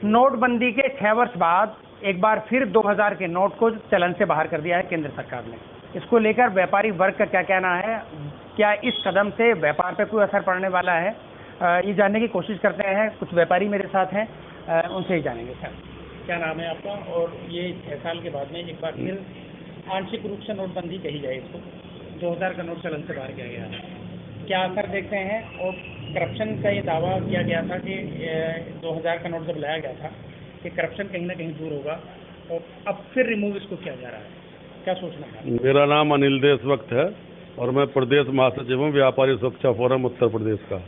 नोटबंदी के 6 वर्ष बाद एक बार फिर 2000 के नोट को चलन से बाहर कर दिया है केंद्र सरकार ने। इसको लेकर व्यापारी वर्ग का क्या कहना है, क्या इस कदम से व्यापार पर कोई असर पड़ने वाला है, ये जानने की कोशिश करते हैं। कुछ व्यापारी मेरे साथ हैं, उनसे ही जानेंगे। सर, क्या नाम है आपका? और ये 6 साल के बाद में एक बार फिर आंशिक रूप से नोटबंदी कही जाए इसको, 2000 का नोट चलन से बाहर किया गया है, क्या असर देखते हैं? और करप्शन का ये दावा किया गया था कि 2000 का नोट जब लाया गया था कि करप्शन कहीं ना कहीं दूर होगा, और अब फिर रिमूव इसको किया जा रहा है, क्या सोचना है? मेरा नाम अनिल देशभक्त है और मैं प्रदेश महासचिव हूँ व्यापारी सुरक्षा फोरम उत्तर प्रदेश का।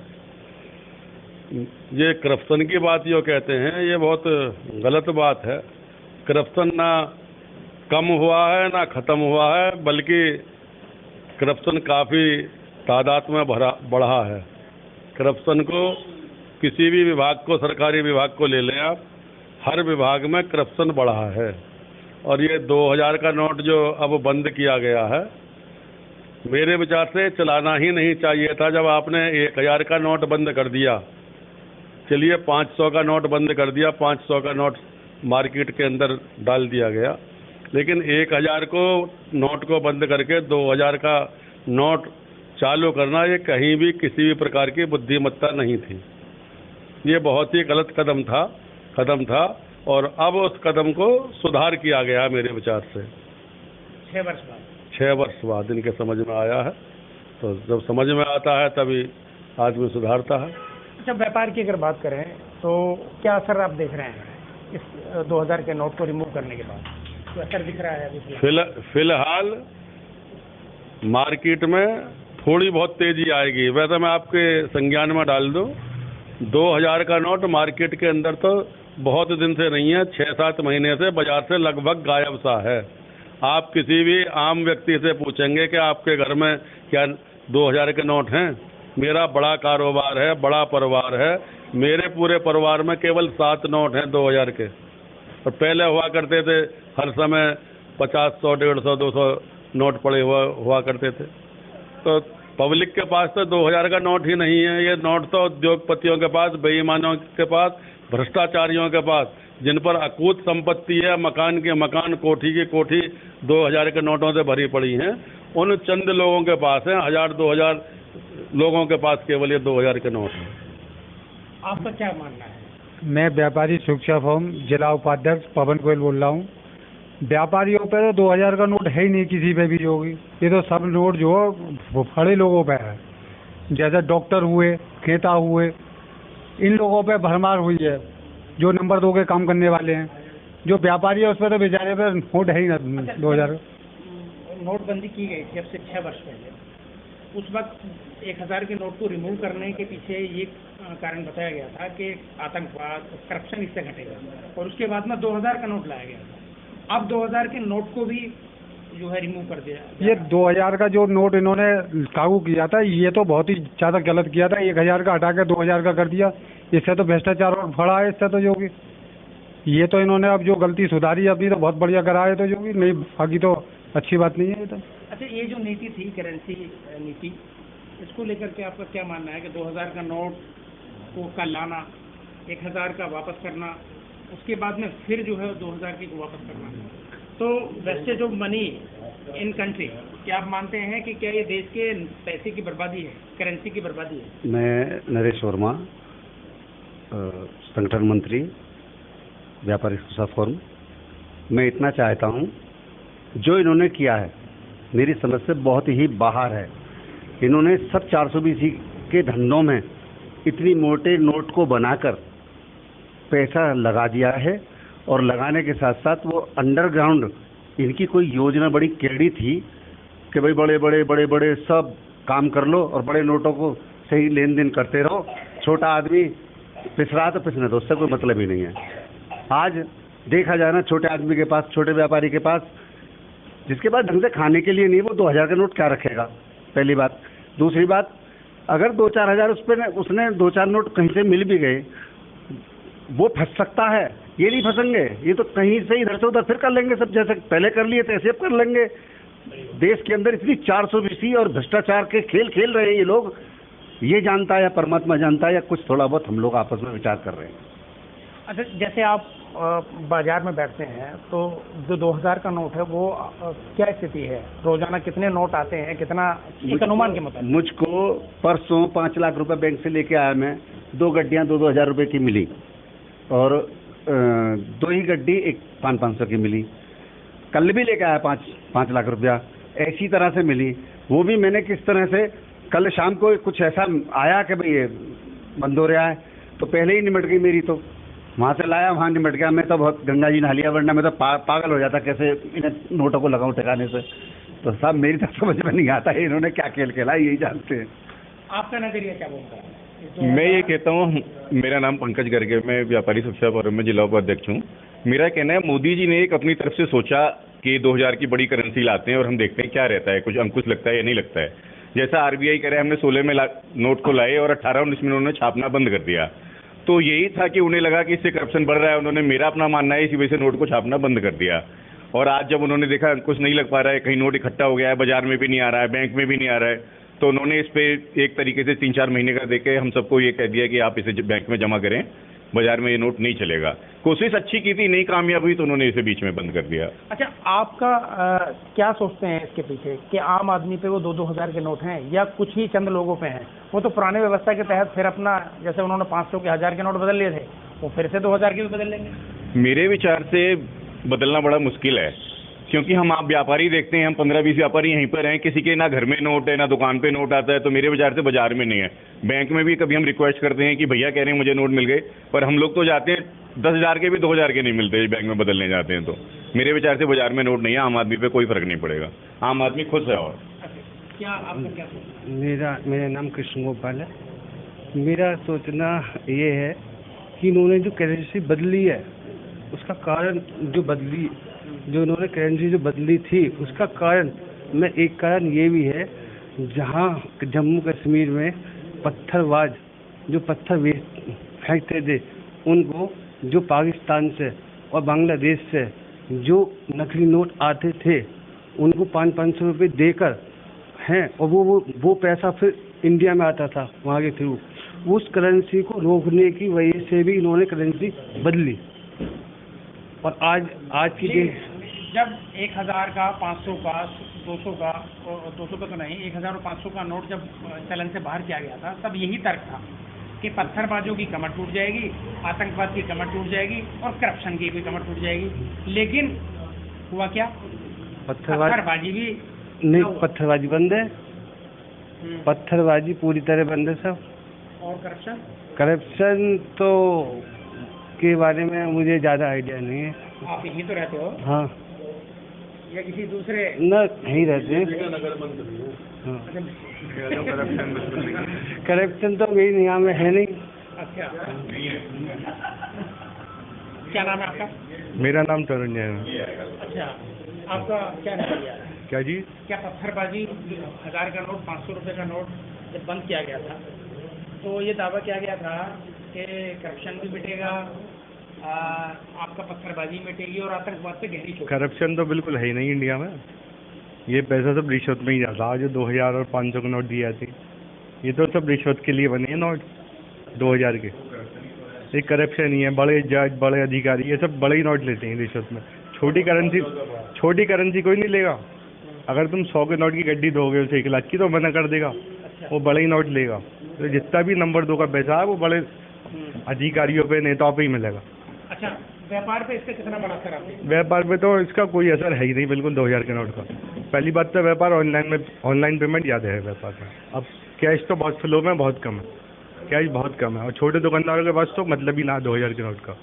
ये करप्शन की बात जो कहते हैं ये बहुत गलत बात है। करप्शन ना कम हुआ है ना ख़त्म हुआ है, बल्कि करप्शन काफ़ी तादाद में बढ़ा है। करप्शन को किसी भी विभाग को, सरकारी विभाग को ले लें आप, हर विभाग में करप्शन बढ़ा है। और ये 2000 का नोट जो अब बंद किया गया है, मेरे विचार से चलाना ही नहीं चाहिए था। जब आपने 1000 का नोट बंद कर दिया, चलिए 500 का नोट बंद कर दिया, 500 का नोट मार्केट के अंदर डाल दिया गया, लेकिन 1000 को नोट को बंद करके 2000 का नोट चालू करना ये कहीं भी किसी भी प्रकार की बुद्धिमत्ता नहीं थी। ये बहुत ही गलत कदम था और अब उस कदम को सुधार किया गया मेरे विचार से। 6 वर्ष बाद इनके समझ में आया है, तो जब समझ में आता है तभी आदमी सुधारता है। अच्छा, व्यापार की अगर बात करें तो क्या असर आप देख रहे हैं इस 2000 के नोट को रिमूव करने के बाद? तो असर दिख रहा है? फिलहाल मार्केट में थोड़ी बहुत तेजी आएगी। वैसे मैं आपके संज्ञान में डाल दूं, 2000 का नोट मार्केट के अंदर तो बहुत दिन से नहीं है, 6-7 महीने से बाजार से लगभग गायब सा है। आप किसी भी आम व्यक्ति से पूछेंगे कि आपके घर में क्या 2000 के नोट हैं? मेरा बड़ा कारोबार है, बड़ा परिवार है, मेरे पूरे परिवार में केवल 7 नोट हैं 2000 के। और पहले हुआ करते थे हर समय 50, 100, 150, 200 नोट पड़े हुआ करते थे। तो पब्लिक के पास तो 2000 का नोट ही नहीं है। ये नोट तो उद्योगपतियों के पास, बेईमानों के पास, भ्रष्टाचारियों के पास, जिन पर अकूत संपत्ति है, मकान के मकान, कोठी की कोठी 2000 के नोटों से भरी पड़ी हैं, उन चंद लोगों के पास है। 1000-2000 लोगों के पास केवल ये 2000 के नोट हैं। आपका क्या मानना है? मैं व्यापारी सुरक्षा फोरम जिला उपाध्यक्ष पवन गोयल बोल रहा हूँ। व्यापारियों पे तो 2000 का नोट है ही नहीं, किसी पे भी होगी। ये तो सब नोट जो वो बड़े लोगों पे है, जैसे डॉक्टर हुए, खेता हुए, इन लोगों पे भरमार हुई है, जो नंबर 2 के काम करने वाले हैं। जो व्यापारी है उस पर तो बेचारे पे नोट है ही ना। 2000 नोटबंदी की गई थी अब से 6 वर्ष पहले, उस वक्त 1000 के नोट को रिमूव करने के पीछे ये कारण बताया गया था कि आतंकवाद, करप्शन इससे घटेगा, और उसके बाद में 2000 का नोट लाया गया था। अब 2000 के नोट को भी जो है रिमूव कर दिया। ये 2000 का जो नोट इन्होंने लागू किया था, ये तो बहुत ही ज़्यादा गलत किया था। 1000 का हटा के 2000 का कर दिया, इससे तो भ्रष्टाचार और बढ़ा है। इससे तो जो कि ये तो इन्होंने अब जो गलती सुधारी अपनी तो बहुत बढ़िया करा है, तो जो कि नहीं, बाकी तो अच्छी बात नहीं है ये तो। अच्छा, ये जो नीति थी करेंसी नीति, इसको लेकर के आपका क्या मानना है कि 2000 का नोट को कल लाना, 1000 का वापस करना, उसके बाद में फिर जो है 2000 की को वापस करना, तो wastage of money in country, क्या आप मानते हैं कि क्या ये देश के पैसे की बर्बादी है, करेंसी की बर्बादी है? मैं नरेश वर्मा, संगठन मंत्री, व्यापारी सुरक्षा फोरम। मैं इतना चाहता हूँ, जो इन्होंने किया है मेरी समझ से बहुत ही बाहर है। इन्होंने सब 420 के धंधों में इतनी मोटे नोट को बनाकर पैसा लगा दिया है, और लगाने के साथ साथ वो अंडरग्राउंड इनकी कोई योजना बड़ी टेढ़ी थी कि भाई बड़े बड़े सब काम कर लो और बड़े नोटों को सही लेन देन करते रहो, छोटा आदमी पिस रहा तो पिसने दो, उससे कोई मतलब ही नहीं है। आज देखा जाए ना, छोटे आदमी के पास, छोटे व्यापारी के पास, जिसके पास ढंग से खाने के लिए नहीं, वो 2000 का नोट क्या रखेगा, पहली बात। दूसरी बात, अगर 2-4 हज़ार उसने 2-4 नोट कहीं से मिल भी गए, वो फंस सकता है, ये नहीं फंसेंगे। ये तो कहीं से इधर से उधर फिर कर लेंगे सब, जैसे पहले कर लिए तैसे अब कर लेंगे। देश के अंदर इतनी 420 और भ्रष्टाचार के खेल खेल रहे हैं ये लोग। ये जानता है या परमात्मा जानता है या कुछ थोड़ा बहुत हम लोग आपस में विचार कर रहे हैं। अच्छा, जैसे आप बाजार में बैठते हैं तो जो 2000 का नोट है वो क्या स्थिति है? रोजाना कितने नोट आते हैं, कितना एक अनुमान के मुताबिक? मुझको परसों 5 लाख रुपए बैंक से लेके आया मैं, 2 गड्डियां 2-2 हज़ार रुपए की मिली और 2 ही गड्डी एक 500 की मिली। कल भी लेके आया 5 लाख रुपया, ऐसी तरह से मिली। वो भी मैंने किस तरह से, कल शाम को कुछ ऐसा आया कि भाई ये बंद हो रहा है, तो पहले ही निमट गई मेरी, तो वहाँ से लाया, वहाँ निमट गया। मैं तो बहुत गंगा जी नहा लिया, वरना मैं तो पागल हो जाता कैसे इन्हें नोटों को लगाऊं ठिकाने से। तो साहब मेरी तो समझ में नहीं आता है इन्होंने क्या खेल खेला, यही जानते हैं। आपका नजरिया क्या बोलता है? मैं ये कहता हूँ, मेरा नाम पंकज गर्ग है, मैं व्यापारी सुरक्षा फोरम में जिला उपाध्यक्ष हूँ। मेरा कहना है मोदी जी ने एक अपनी तरफ से सोचा कि 2000 की बड़ी करेंसी लाते हैं और हम देखते हैं क्या रहता है, कुछ अंकुश लगता है या नहीं लगता है। जैसा आरबीआई करे, हमने 16 में नोट को लाए और 18-19 में उन्होंने छापना बंद कर दिया। तो यही था कि उन्हें लगा कि इससे करप्शन बढ़ रहा है, उन्होंने, मेरा अपना मानना है, इसी वजह से नोट को छापना बंद कर दिया। और आज जब उन्होंने देखा अंकुश नहीं लग पा रहा है, कहीं नोट इकट्ठा हो गया है, बाजार में भी नहीं आ रहा है, बैंक में भी नहीं आ रहा है, तो उन्होंने इस पे एक तरीके से 3-4 महीने का देके हम सबको ये कह दिया कि आप इसे बैंक में जमा करें, बाजार में ये नोट नहीं चलेगा। कोशिश अच्छी की थी, नहीं कामयाब हुई, तो उन्होंने इसे बीच में बंद कर दिया। अच्छा, आपका क्या सोचते हैं इसके पीछे कि आम आदमी पे वो 2-2 हज़ार के नोट हैं या कुछ ही चंद लोगों पे हैं? वो तो पुराने व्यवस्था के तहत फिर अपना, जैसे उन्होंने 500 के 1000 के नोट बदल लिए थे, वो फिर से 2000 के भी बदल लेंगे। मेरे विचार से बदलना बड़ा मुश्किल है, क्योंकि हम आप व्यापारी देखते हैं, हम 15-20 व्यापारी यहीं पर हैं, किसी के ना घर में नोट है ना दुकान पे नोट आता है, तो मेरे विचार से बाजार में नहीं है। बैंक में भी कभी हम रिक्वेस्ट करते हैं कि भैया कह रहे हैं मुझे नोट मिल गए, पर हम लोग तो जाते हैं 10,000 के भी 2000 के नहीं मिलते, बैंक में बदलने जाते हैं। तो मेरे विचार से बाजार में नोट नहीं है, आम आदमी पे कोई फर्क नहीं पड़ेगा, आम आदमी खुश है। और क्या आपका क्या सोचना? मेरा नाम कृष्ण गोपाल है। मेरा सोचना ये है कि इन्होंने जो करेंसी बदली है उसका कारण जो उन्होंने करेंसी जो बदली थी उसका कारण, मैं एक कारण ये भी है, जहाँ जम्मू कश्मीर में पत्थरबाज जो पत्थर फेंकते थे उनको, जो पाकिस्तान से और बांग्लादेश से जो नकली नोट आते थे उनको 500-500 रुपये देकर हैं, और वो पैसा फिर इंडिया में आता था वहाँ के थ्रू। उस करेंसी को रोकने की वजह से भी इन्होंने करेंसी बदली। और आज की डेट, जब 1000 का, 500 का, 200 का, और 200 का तो नहीं, 1000 और 500 का नोट जब चलन से बाहर किया गया था, तब यही तर्क था कि पत्थरबाजों की कमर टूट जाएगी, आतंकवाद की कमर टूट जाएगी और करप्शन की भी कमर टूट जाएगी। लेकिन हुआ क्या? पत्थरबाजी भी नहीं, पत्थरबाजी बंद है, पत्थरबाजी पूरी तरह बंद है सब। और करप्शन तो के बारे में मुझे ज़्यादा आइडिया नहीं है। आप यहीं तो रहते हो? हाँ। या किसी दूसरे? न, यहीं रहते हैं। हाँ। करप्शन तो मेरी निगाह में है नहीं। अच्छा, क्या नाम है आपका? मेरा नाम तरुण जैन है। अच्छा, आपका क्या नजरिया है? क्या जी? क्या पत्थरबाजी, 1000 का नोट, 500 रुपये का नोट जब बंद किया गया था तो ये दावा किया गया था कि करप्शन भी मिटेगा, आपका पत्थरबाजी मिटेगी और आतंकवाद पे गहरी चोट। करप्शन तो बिल्कुल है ही नहीं इंडिया में, ये पैसा सब रिश्वत में ही जाता है। जो 2000 और 500 के नोट दिए जाते, ये तो सब रिश्वत के लिए बने हैं नोट 2000 के। ये करप्शन ही है, बड़े जज, बड़े अधिकारी, ये सब बड़े ही नोट लेते हैं रिश्वत में। छोटी करेंसी कोई नहीं लेगा। अगर तुम 100 के नोट की गड्डी दोगे उसे 1 लाख की, तो मना कर देगा, वो बड़े ही नोट लेगा। तो जितना भी नंबर 2 का पैसा है वो बड़े अधिकारियों पे, नेताओं पे ही मिलेगा। अच्छा, व्यापार पे इसका कितना बड़ा असर आता है? व्यापार पे तो इसका कोई असर है ही नहीं बिल्कुल 2000 के नोट का। पहली बात तो व्यापार ऑनलाइन पेमेंट ज़्यादा है व्यापार में। अब कैश तो बहुत फ्लो में बहुत कम है, कैश बहुत कम है, और छोटे दुकानदारों के पास तो मतलब ही ना 2000 के नोट का।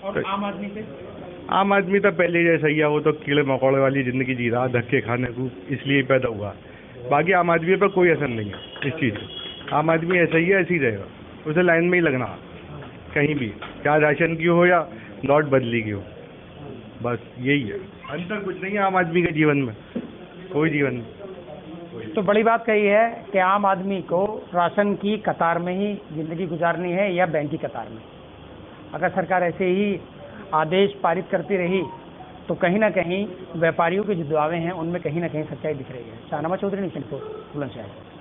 और आम आदमी पे? आम आदमी तो पहले जैसा ही है, वो तो कीड़े मकोड़े वाली ज़िंदगी जी रहा, धक्के खाने को, इसलिए पैदा हुआ। बाकी आम आदमी पर कोई असर नहीं है इस चीज़ का। आम आदमी ऐसा ही है, ऐसे ही रहेगा, उसे लाइन में ही लगना कहीं भी, क्या राशन की हो या नोट बदली की हो, बस यही है। अंतर कुछ नहीं है आम आदमी के जीवन में, कोई जीवन नहीं। तो बड़ी बात कही है कि आम आदमी को राशन की कतार में ही ज़िंदगी गुजारनी है या बैंक की कतार में। अगर सरकार ऐसे ही आदेश पारित करती रही तो कहीं ना कहीं व्यापारियों के जो दावे हैं उनमें कहीं ना कहीं सच्चाई दिख रही है। शाहनवाज चौधरी, न्यूज़ 24, बुलंदशहर।